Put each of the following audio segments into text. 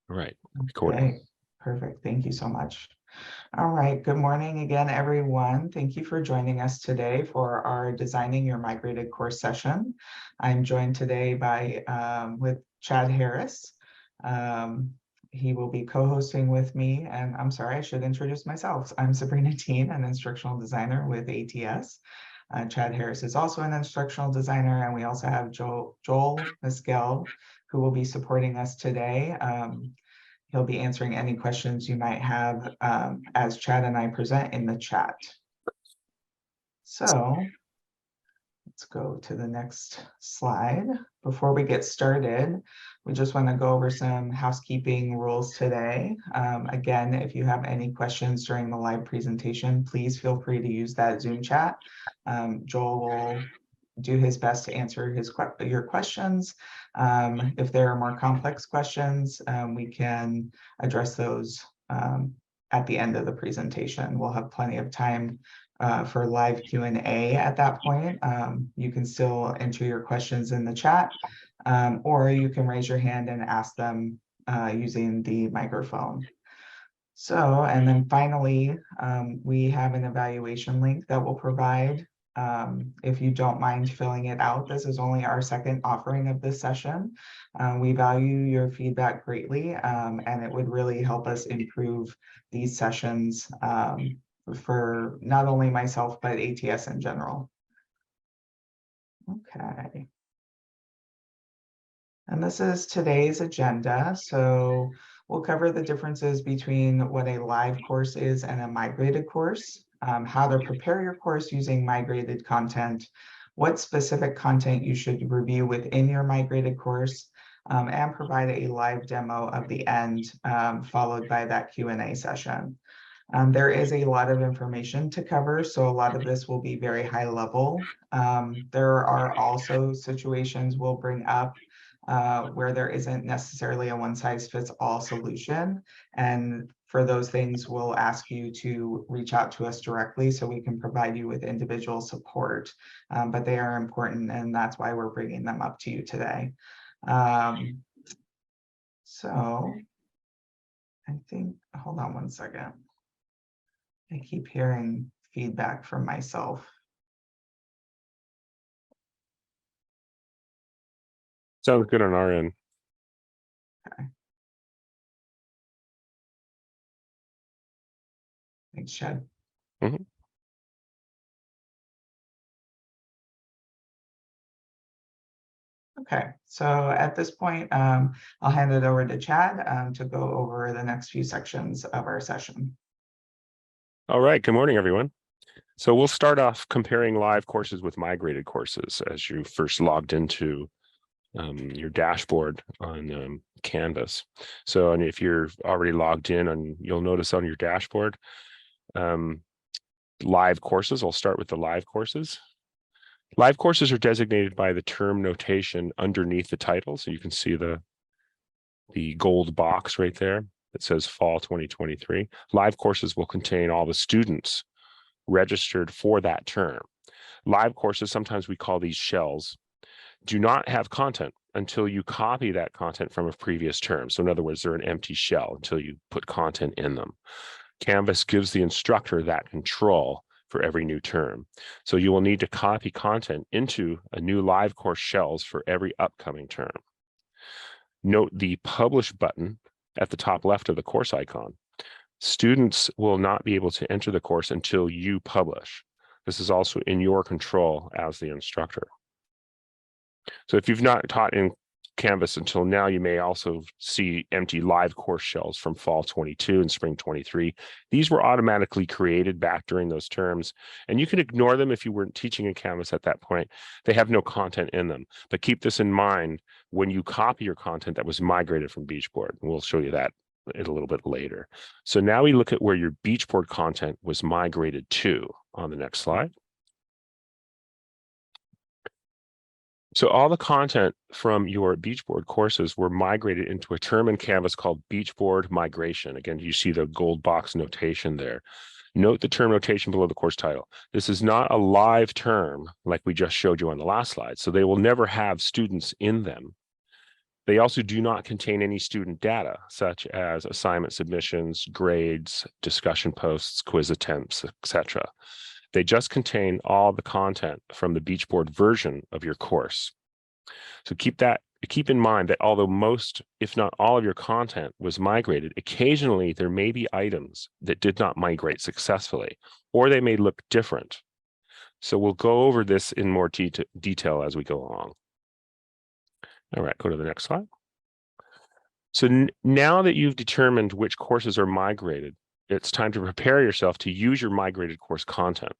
All right, recording. Okay, perfect. Thank you so much. All right, good morning again, everyone. Thank you for joining us today for our Designing Your Migrated course session. I'm joined today with Chad Harris. He will be co-hosting with me, and I'm sorry, I should introduce myself. I'm Sabrina Teen, an instructional designer with ATS. Chad Harris is also an instructional designer, and we also have Joel Mescal, who will be supporting us today. He'll be answering any questions you might have as Chad and I present in the chat. So let's go to the next slide. Before we get started, we just want to go over some housekeeping rules today. Again, if you have any questions during the live presentation, please feel free to use that Zoom chat. Joel will do his best to answer your questions. If there are more complex questions, we can address those at the end of the presentation. We'll have plenty of time for live Q&A at that point. You can still enter your questions in the chat, or you can raise your hand and ask them using the microphone. So, and then finally, we have an evaluation link that we'll provide. If you don't mind filling it out, this is only our second offering of this session. We value your feedback greatly, and it would really help us improve these sessions for not only myself, but ATS in general. Okay. And this is today's agenda. So we'll cover the differences between what a live course is and a migrated course, how to prepare your course using migrated content, what specific content you should review within your migrated course, and provide a live demo of the end, followed by that Q&A session. There is a lot of information to cover, so a lot of this will be very high level. There are also situations we'll bring up where there isn't necessarily a one-size-fits-all solution. And for those things, we'll ask you to reach out to us directly so we can provide you with individual support. But they are important, and that's why we're bringing them up to you today. So I think, hold on one second. I keep hearing feedback from myself. Sounds good on our end. Okay. Thanks, Chad. Mm-hmm. Okay, so at this point, I'll hand it over to Chad to go over the next few sections of our session. All right, good morning, everyone. So we'll start off comparing live courses with migrated courses as you first logged into your dashboard on Canvas. So, and if you're already logged in, you'll notice on your dashboard, live courses. I'll start with the live courses. Live courses are designated by the term notation underneath the title. So you can see the gold box right there that says Fall 2023. Live courses will contain all the students registered for that term. Live courses, sometimes we call these shells, do not have content until you copy that content from a previous term. So in other words, they're an empty shell until you put content in them. Canvas gives the instructor that control for every new term. So you will need to copy content into a new live course shells for every upcoming term. Note the publish button at the top left of the course icon. Students will not be able to enter the course until you publish. This is also in your control as the instructor. So if you've not taught in Canvas until now, you may also see empty live course shells from Fall 22 and Spring 23. These were automatically created back during those terms, and you can ignore them if you weren't teaching in Canvas at that point. They have no content in them, but keep this in mind when you copy your content that was migrated from BeachBoard. And we'll show you that a little bit later. So now we look at where your BeachBoard content was migrated to on the next slide. So all the content from your BeachBoard courses were migrated into a term in Canvas called BeachBoard migration. Again, you see the gold box notation there. Note the term notation below the course title. This is not a live term like we just showed you on the last slide, so they will never have students in them. They also do not contain any student data, such as assignment submissions, grades, discussion posts, quiz attempts, etc. They just contain all the content from the BeachBoard version of your course. So keep in mind that although most, if not all of your content was migrated, occasionally there may be items that did not migrate successfully, or they may look different. So we'll go over this in more detail as we go along. All right, go to the next slide. So now that you've determined which courses are migrated, it's time to prepare yourself to use your migrated course content.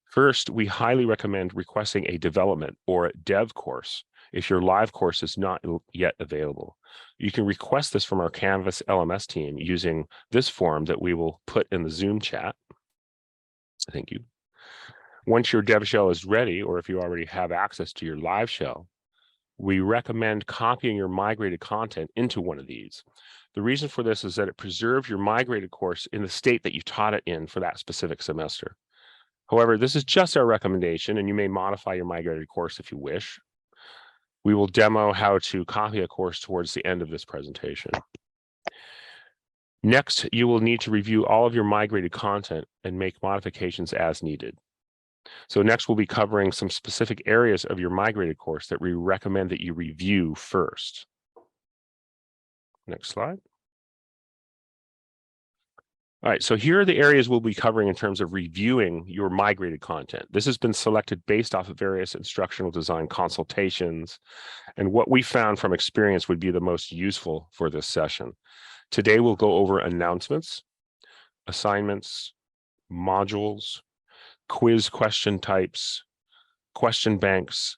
First, we highly recommend requesting a development or dev course if your live course is not yet available. You can request this from our Canvas LMS team using this form that we will put in the Zoom chat. Thank you. Once your dev shell is ready, or if you already have access to your live shell, we recommend copying your migrated content into one of these. The reason for this is that it preserves your migrated course in the state that you taught it in for that specific semester. However, this is just our recommendation, and you may modify your migrated course if you wish. We will demo how to copy a course towards the end of this presentation. Next, you will need to review all of your migrated content and make modifications as needed. So next, we'll be covering some specific areas of your migrated course that we recommend that you review first. Next slide. All right, so here are the areas we'll be covering in terms of reviewing your migrated content. This has been selected based off of various instructional design consultations, and what we found from experience would be the most useful for this session. Today, we'll go over announcements, assignments, modules, quiz question types, question banks,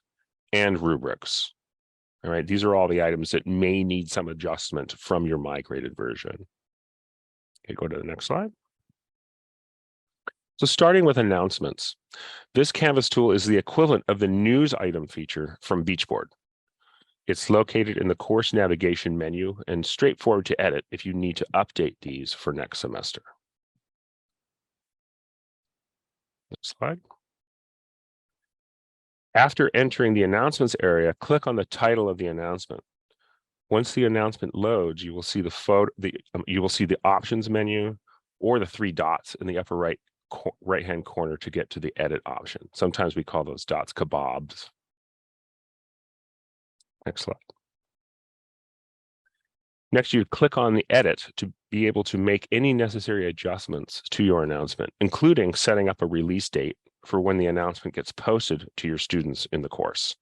and rubrics. All right, these are all the items that may need some adjustment from your migrated version. Okay, go to the next slide. So starting with announcements, this Canvas tool is the equivalent of the news item feature from BeachBoard. It's located in the course navigation menu and straightforward to edit if you need to update these for next semester. Next slide. After entering the announcements area, click on the title of the announcement. Once the announcement loads, you will see the options menu or the three dots in the upper right-hand corner to get to the edit option. Sometimes we call those dots kebabs. Next slide. Next, you click on the edit to be able to make any necessary adjustments to your announcement, including setting up a release date for when the announcement gets posted to your students in the course.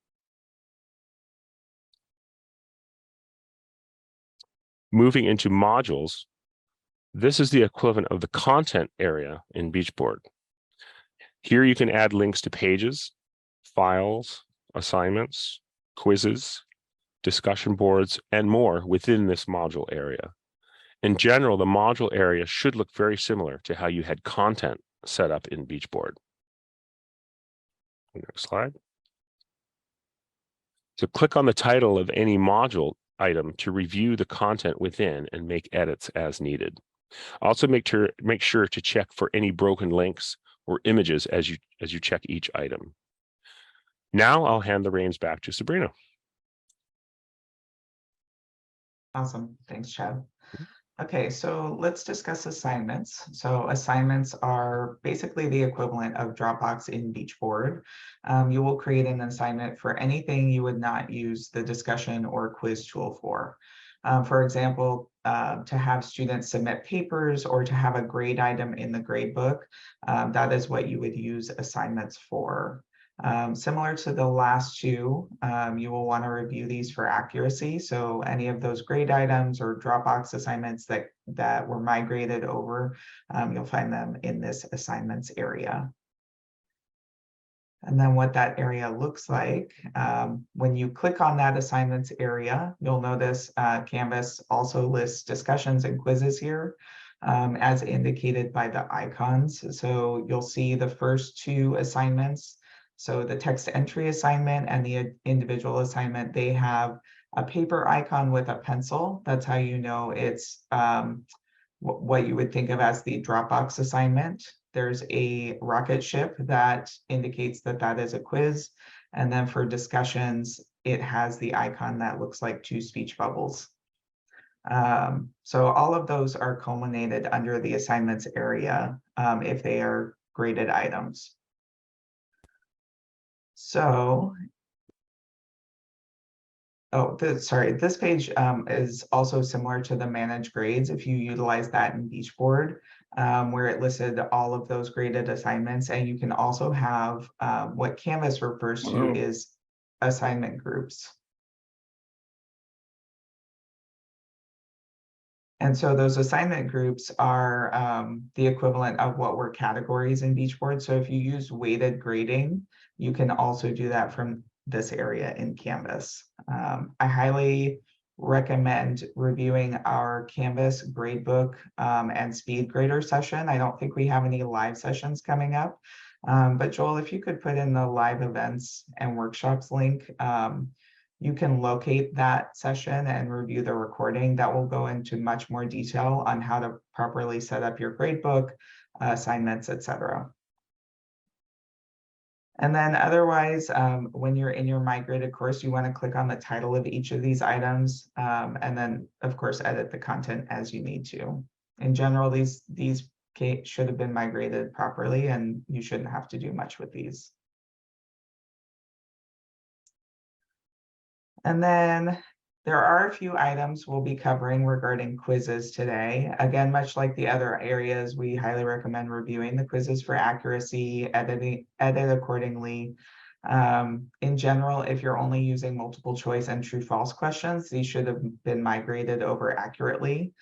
Moving into modules, this is the equivalent of the content area in BeachBoard. Here you can add links to pages, files, assignments, quizzes, discussion boards, and more within this module area. In general, the module area should look very similar to how you had content set up in BeachBoard. Next slide. So click on the title of any module item to review the content within and make edits as needed. Also make sure to check for any broken links or images as you check each item. Now I'll hand the reins back to Sabrina. Awesome. Thanks, Chad. Okay, so let's discuss assignments. So assignments are basically the equivalent of Dropbox in BeachBoard. You will create an assignment for anything you would not use the discussion or quiz tool for. For example, to have students submit papers or to have a grade item in the gradebook, that is what you would use assignments for. Similar to the last two, you will want to review these for accuracy. So any of those grade items or Dropbox assignments that were migrated over, you'll find them in this assignments area. And then what that area looks like, when you click on that assignments area, you'll notice Canvas also lists discussions and quizzes here, as indicated by the icons. So you'll see the first two assignments. So the text entry assignment and the individual assignment, they have a paper icon with a pencil. That's how you know it's what you would think of as the Dropbox assignment. There's a rocket ship that indicates that that is a quiz. And then for discussions, it has the icon that looks like two speech bubbles. So all of those are culminated under the assignments area if they are graded items. So, sorry, this page is also similar to the manage grades if you utilize that in BeachBoard, where it listed all of those graded assignments. And you can also have what Canvas refers to is assignment groups. And so those assignment groups are the equivalent of what were categories in BeachBoard. So if you use weighted grading, you can also do that from this area in Canvas. I highly recommend reviewing our Canvas gradebook and speed grader session. I don't think we have any live sessions coming up, but Joel, if you could put in the live events and workshops link, you can locate that session and review the recording. That will go into much more detail on how to properly set up your gradebook, assignments, etc. And then otherwise, when you're in your migrated course, you want to click on the title of each of these items, and then, of course, edit the content as you need to. In general, these should have been migrated properly, and you shouldn't have to do much with these. And then there are a few items we'll be covering regarding quizzes today. Again, much like the other areas, we highly recommend reviewing the quizzes for accuracy, edit accordingly. In general, if you're only using multiple choice and true false questions, these should have been migrated over accurately.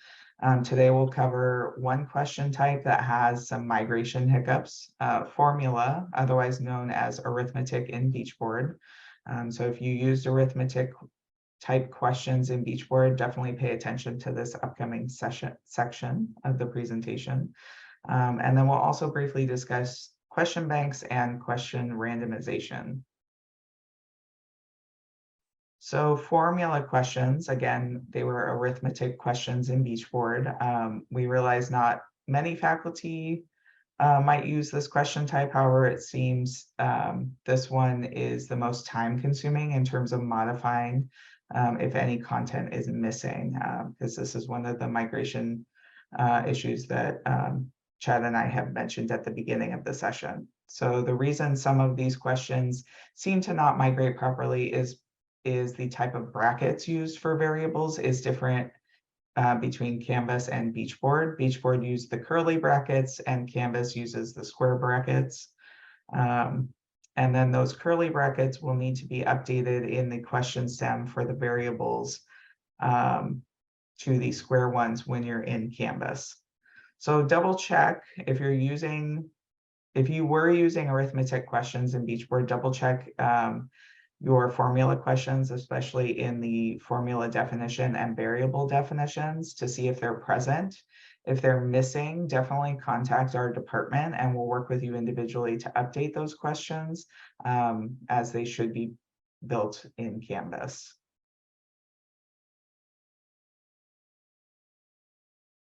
Today we'll cover one question type that has some migration hiccups, formula, otherwise known as arithmetic in BeachBoard. So if you used arithmetic type questions in BeachBoard, definitely pay attention to this upcoming section of the presentation. And then we'll also briefly discuss question banks and question randomization. So formula questions, again, they were arithmetic questions in BeachBoard. We realize not many faculty might use this question type. However, it seems this one is the most time consuming in terms of modifying if any content is missing, because this is one of the migration issues that Chad and I have mentioned at the beginning of the session. So the reason some of these questions seem to not migrate properly is the type of brackets used for variables is different between Canvas and BeachBoard. BeachBoard used the curly brackets and Canvas uses the square brackets. And then those curly brackets will need to be updated in the question stem for the variables to the square ones when you're in Canvas. So double check if you were using arithmetic questions in BeachBoard, double check your formula questions, especially in the formula definition and variable definitions, to see if they're present. If they're missing, definitely contact our department and we'll work with you individually to update those questions as they should be built in Canvas.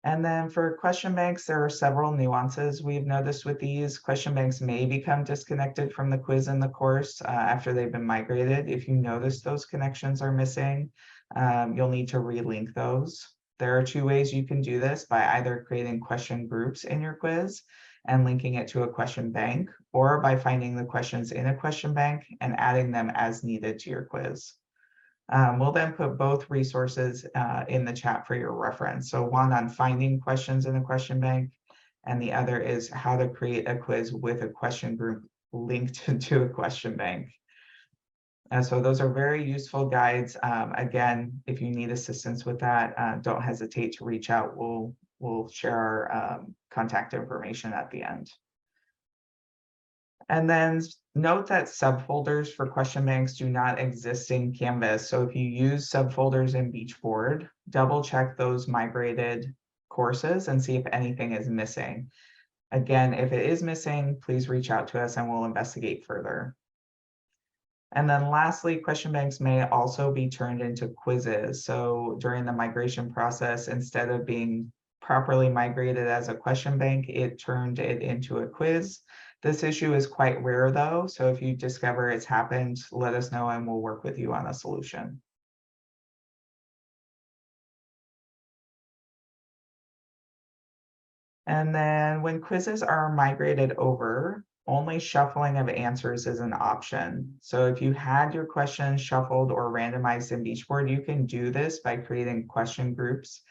And then for question banks, there are several nuances we've noticed with these. Question banks may become disconnected from the quiz in the course after they've been migrated. If you notice those connections are missing, you'll need to relink those. There are two ways you can do this, by either creating question groups in your quiz and linking it to a question bank, or by finding the questions in a question bank and adding them as needed to your quiz. We'll then put both resources in the chat for your reference. So one on finding questions in a question bank, and the other is how to create a quiz with a question group linked to a question bank. So those are very useful guides. Again, if you need assistance with that, don't hesitate to reach out. We'll share our contact information at the end. And then note that subfolders for question banks do not exist in Canvas. So if you use subfolders in BeachBoard, double check those migrated courses and see if anything is missing. Again, if it is missing, please reach out to us and we'll investigate further. And then lastly, question banks may also be turned into quizzes. So during the migration process, instead of being properly migrated as a question bank, it turned it into a quiz This issue is quite rare though, so if you discover it's happened, let us know and we'll work with you on a solution. And then when quizzes are migrated over, only shuffling of answers is an option. So if you had your questions shuffled or randomized in BeachBoard, you can do this by creating question groups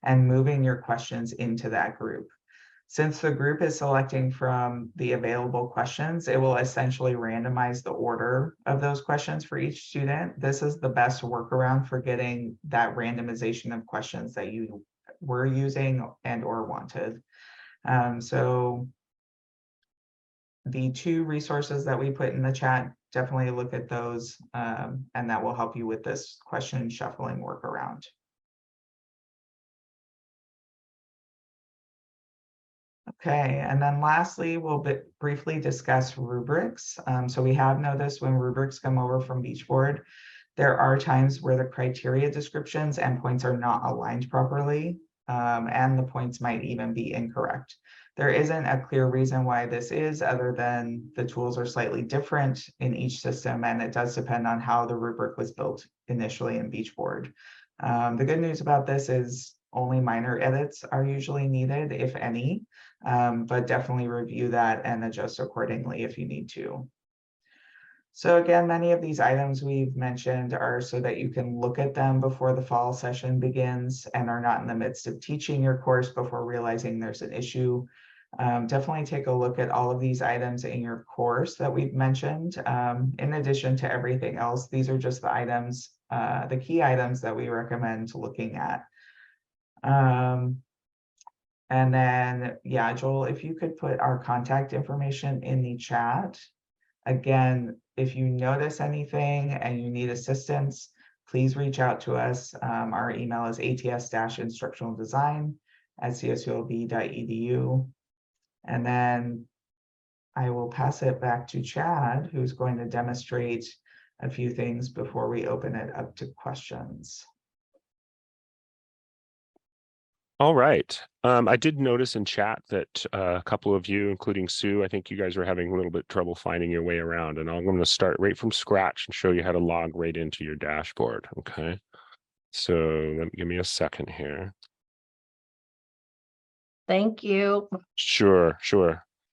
and moving your questions into that group. Since the group is selecting from the available questions, it will essentially randomize the order of those questions for each student. This is the best workaround for getting that randomization of questions that you were using and or wanted. So the 2 resources that we put in the chat, definitely look at those, and that will help you with this question shuffling workaround. Okay, and then lastly, we'll briefly discuss rubrics. So we have noticed when rubrics come over from BeachBoard, there are times where the criteria descriptions and points are not aligned properly, and the points might even be incorrect. There isn't a clear reason why this is, other than the tools are slightly different in each system, and it does depend on how the rubric was built initially in BeachBoard. The good news about this is only minor edits are usually needed, if any, but definitely review that and adjust accordingly if you need to. So again, many of these items we've mentioned are so that you can look at them before the fall session begins and are not in the midst of teaching your course before realizing there's an issue. Definitely take a look at all of these items in your course that we've mentioned. In addition to everything else, these are just the items, the key items that we recommend looking at. And then, yeah, Joel, if you could put our contact information in the chat. Again, if you notice anything and you need assistance, please reach out to us. Our email is ats-instructionaldesign@csulb.edu. And then I will pass it back to Chad, who's going to demonstrate a few things before we open it up to questions. All right. I did notice in chat that a couple of you, including Sue, I think you guys were having a little bit trouble finding your way around, and I'm going to start right from scratch and show you how to log right into your dashboard. Okay. So give me a second here. Thank you. Sure.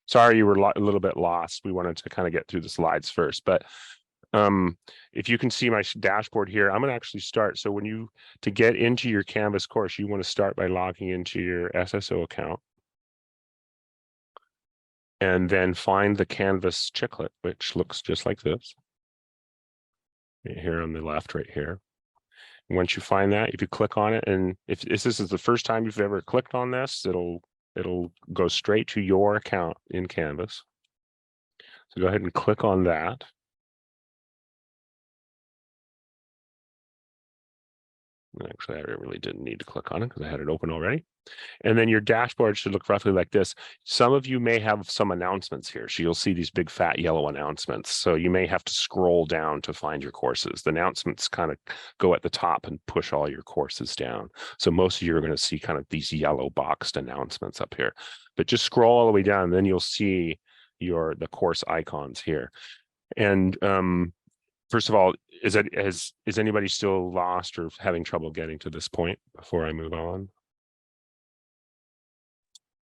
Sorry you were a little bit lost. We wanted to kind of get through the slides first, but if you can see my dashboard here, I'm going to actually start. So to get into your Canvas course, you want to start by logging into your SSO account. And then find the Canvas chiclet, which looks just like this. Right here on the left, right here. And once you find that, if you click on it, and if this is the first time you've ever clicked on this, it'll go straight to your account in Canvas. So go ahead and click on that. Actually, I really didn't need to click on it because I had it open already. And then your dashboard should look roughly like this. Some of you may have some announcements here. So you'll see these big fat yellow announcements. So you may have to scroll down to find your courses. The announcements kind of go at the top and push all your courses down. So most of you are going to see kind of these yellow boxed announcements up here. But just scroll all the way down, and then you'll see the course icons here. And first of all, is anybody still lost or having trouble getting to this point before I move on?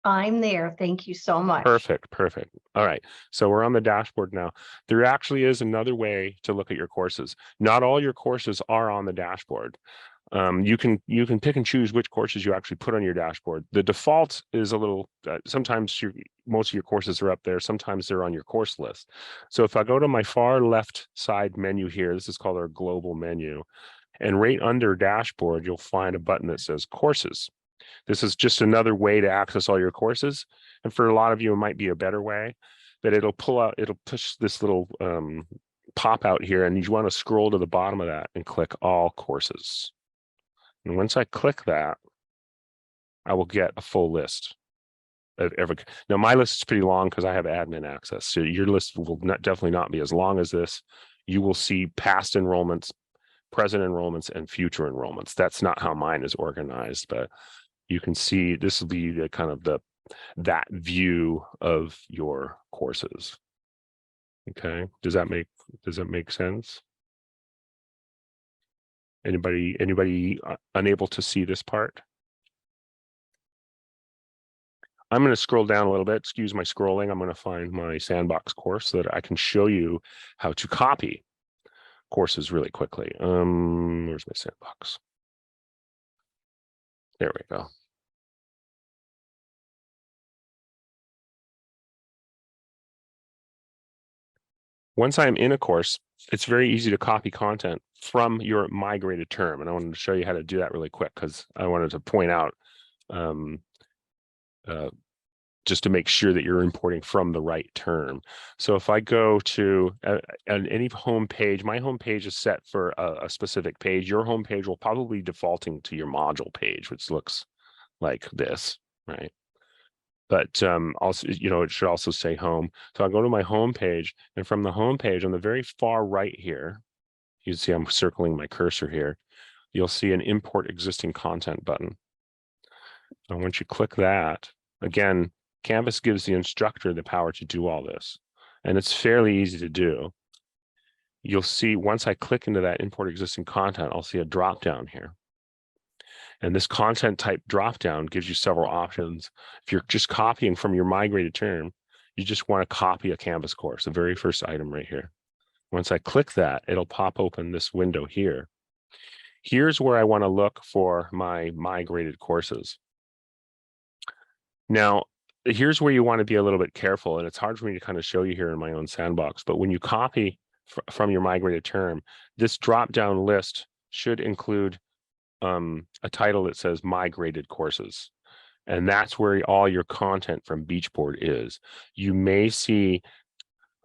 I'm there. Thank you so much. Perfect. All right. So we're on the dashboard now. There actually is another way to look at your courses. Not all your courses are on the dashboard. You can pick and choose which courses you actually put on your dashboard. The default is a little, sometimes most of your courses are up there. Sometimes they're on your course list. So if I go to my far left side menu here, this is called our global menu. And right under dashboard, you'll find a button that says courses. This is just another way to access all your courses. And for a lot of you, it might be a better way, but it'll push this little pop out here, and you want to scroll to the bottom of that and click all courses. And once I click that, I will get a full list of every. Now my list is pretty long because I have admin access. So your list will definitely not be as long as this. You will see past enrollments, present enrollments, and future enrollments. That's not how mine is organized, but you can see this will be the kind of the that view of your courses. Okay, does that make sense? Anybody unable to see this part? I'm going to scroll down a little bit. Excuse my scrolling. I'm going to find my Sandbox course so that I can show you how to copy courses really quickly. Where's my Sandbox? There we go. Once I'm in a course, it's very easy to copy content from your migrated term. And I wanted to show you how to do that really quick because I wanted to point out just to make sure that you're importing from the right term. So if I go to any home page, my home page is set for a specific page. Your home page will probably be defaulting to your module page, which looks like this, right? But also, it should also say home. So I'll go to my home page, and from the home page on the very far right here, you see I'm circling my cursor here, you'll see an import existing content button. And once you click that, again, Canvas gives the instructor the power to do all this, and it's fairly easy to do. You'll see once I click into that import existing content, I'll see a drop down here. And this content type dropdown gives you several options. If you're just copying from your migrated term, you just want to copy a Canvas course, the very first item right here. Once I click that, it'll pop open this window here. Here's where I want to look for my migrated courses. Now, here's where you want to be a little bit careful, and it's hard for me to kind of show you here in my own sandbox, but when you copy from your migrated term, this drop-down list should include a title that says migrated courses. And that's where all your content from BeachBoard is. You may see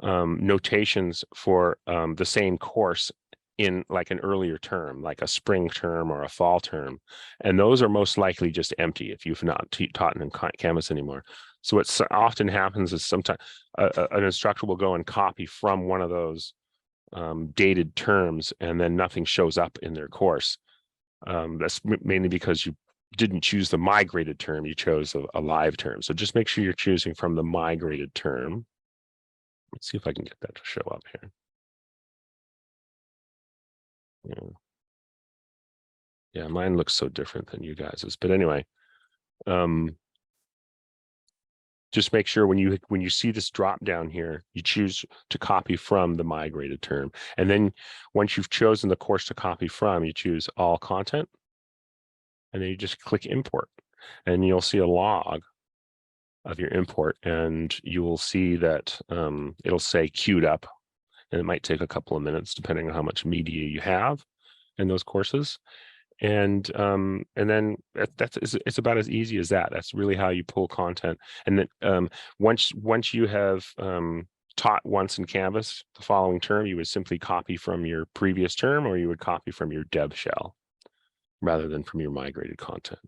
notations for the same course in like an earlier term, like a spring term or a fall term. And those are most likely just empty if you've not taught in Canvas anymore. So what often happens is sometimes an instructor will go and copy from one of those dated terms, and then nothing shows up in their course. That's mainly because you didn't choose the migrated term, you chose a live term. So just make sure you're choosing from the migrated term. Let's see if I can get that to show up here. Yeah, mine looks so different than you guys's. But anyway, just make sure when you see this drop down here, you choose to copy from the migrated term. And then once you've chosen the course to copy from, you choose all content. And then you just click import, and you'll see a log of your import, and you will see that it'll say queued up, and it might take a couple of minutes depending on how much media you have in those courses. And then it's about as easy as that. That's really how you pull content. And then once you have taught once in Canvas, the following term, you would simply copy from your previous term, or you would copy from your dev shell rather than from your migrated content.